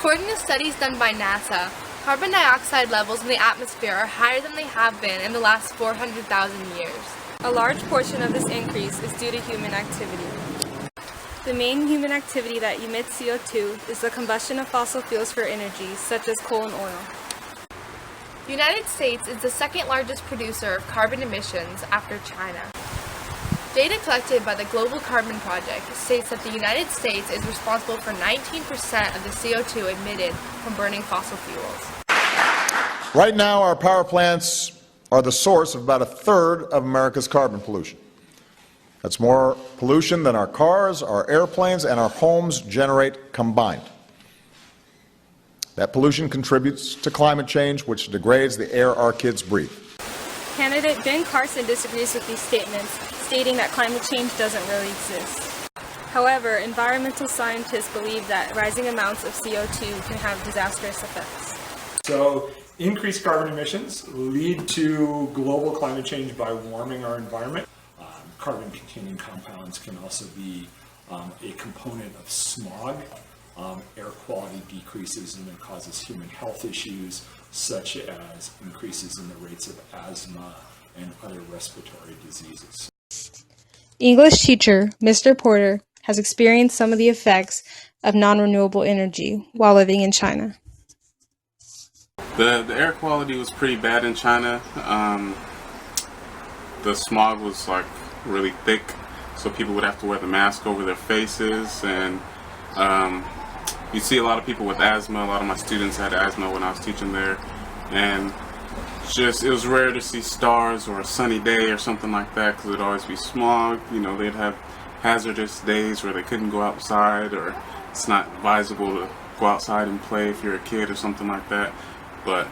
According to studies done by NASA, carbon dioxide levels in the atmosphere are higher than they have been in the last 400,000 years. A large portion of this increase is due to human activity. The main human activity that emits CO2 is the combustion of fossil fuels for energy, such as coal and oil. The United States is the second largest producer of carbon emissions after China. Data collected by the Global Carbon Project states that the United States is responsible for 19% of the CO2 emitted from burning fossil fuels. Right now, our power plants are the source of about a third of America's carbon pollution. That's more pollution than our cars, our airplanes, and our homes generate combined. That pollution contributes to climate change, which degrades the air our kids breathe. Candidate Ben Carson disagrees with these statements, stating that climate change doesn't really exist. However, environmental scientists believe that rising amounts of CO2 can have disastrous effects. So, increased carbon emissions lead to global climate change by warming our environment. Carbon-containing compounds can also be a component of smog. Air quality decreases and it causes human health issues such as increases in the rates of asthma and other respiratory diseases. English teacher Mr. Porter has experienced some of the effects of non-renewable energy while living in China. The air quality was pretty bad in China. The smog was like really thick, so people would have to wear the mask over their faces, and you see a lot of people with asthma. A lot of my students had asthma when I was teaching there, and it was rare to see stars or a sunny day or something like that because it'd always be smog. You know, they'd have hazardous days where they couldn't go outside, or it's not advisable to go outside and play if you're a kid or something like that. But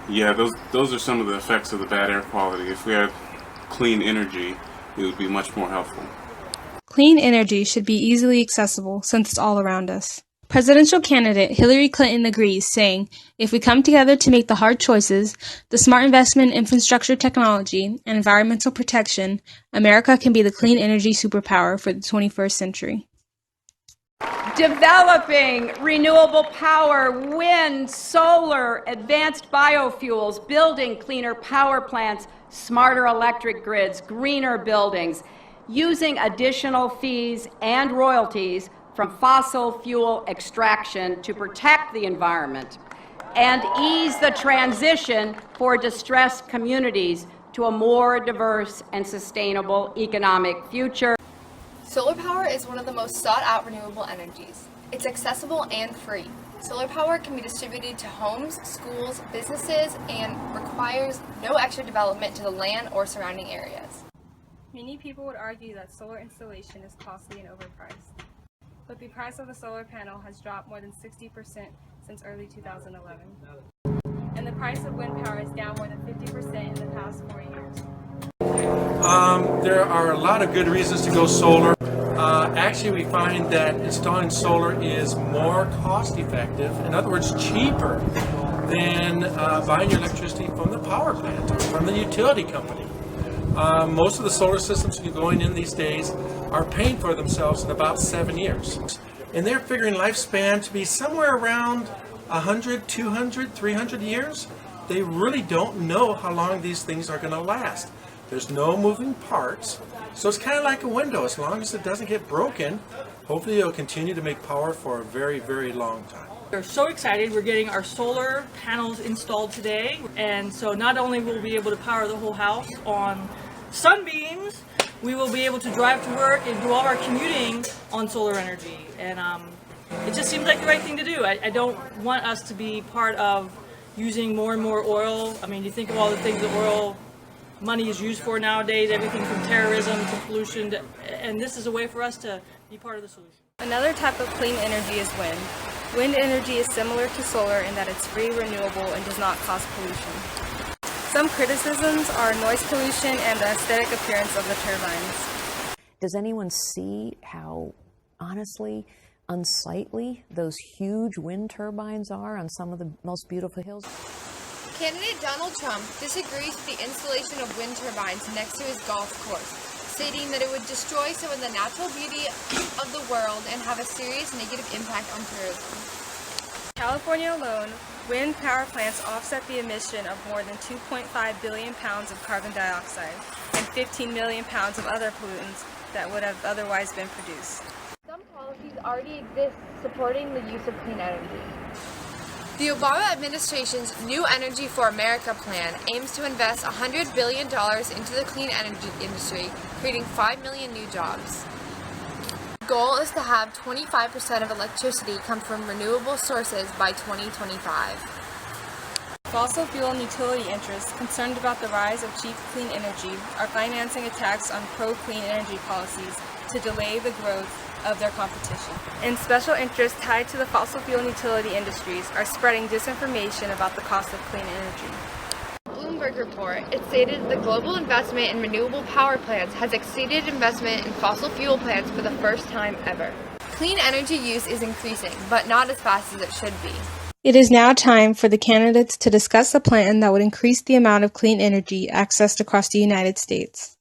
yeah, those are some of the effects of the bad air quality. If we had clean energy, it would be much more helpful. Clean energy should be easily accessible since it's all around us. Presidential candidate Hillary Clinton agrees, saying, "If we come together to make the hard choices, the smart investment in infrastructure technology, and environmental protection, America can be the clean energy superpower for the 21st century." Developing renewable power, wind, solar, advanced biofuels, building cleaner power plants, smarter electric grids, greener buildings, using additional fees and royalties from fossil fuel extraction to protect the environment and ease the transition for distressed communities to a more diverse and sustainable economic future. Solar power is one of the most sought-out renewable energies. It's accessible and free. Solar power can be distributed to homes, schools, businesses, and requires no extra development to the land or surrounding areas. Many people would argue that solar installation is costly and overpriced, but the price of a solar panel has dropped more than 60% since early 2011. And the price of wind power is down more than 50% in the past 4 years. There are a lot of good reasons to go solar. Actually, we find that installing solar is more cost effective, in other words, cheaper than buying your electricity from the power plant, from the utility company. Most of the solar systems going in these days are paying for themselves in about 7 years. And they're figuring lifespan to be somewhere around 100, 200, 300 years. They really don't know how long these things are going to last. There's no moving parts, so it's kind of like a window. As long as it doesn't get broken, hopefully it'll continue to make power for a very, very long time. We're so excited. We're getting our solar panels installed today, and so not only will we be able to power the whole house on sunbeams, we will be able to drive to work and do all our commuting on solar energy. And it just seems like the right thing to do. I don't want us to be part of using more and more oil. I mean, you think of all the things that oil money is used for nowadays, everything from terrorism to pollution, and this is a way for us to be part of the solution. Another type of clean energy is wind. Wind energy is similar to solar in that it's free, renewable, and does not cause pollution. Some criticisms are noise pollution and the aesthetic appearance of the turbines. Does anyone see how, honestly, unsightly those huge wind turbines are on some of the most beautiful hills? Candidate Donald Trump disagrees with the installation of wind turbines next to his golf course, stating that it would destroy some of the natural beauty of the world and have a serious negative impact on tourism. California alone, wind power plants offset the emission of more than 2.5 billion pounds of carbon dioxide and 15 million pounds of other pollutants that would have otherwise been produced. Some policies already exist supporting the use of clean energy. The Obama administration's New Energy for America plan aims to invest $100 billion into the clean energy industry, creating 5 million new jobs. The goal is to have 25% of electricity come from renewable sources by 2025. Fossil fuel and utility interests concerned about the rise of cheap clean energy are financing attacks on pro-clean energy policies to delay the growth of their competition. And special interests tied to the fossil fuel and utility industries are spreading disinformation about the cost of clean energy. Bloomberg report, it stated the global investment in renewable power plants has exceeded investment in fossil fuel plants for the first time ever. Clean energy use is increasing, but not as fast as it should be. It is now time for the candidates to discuss a plan that would increase the amount of clean energy accessed across the United States.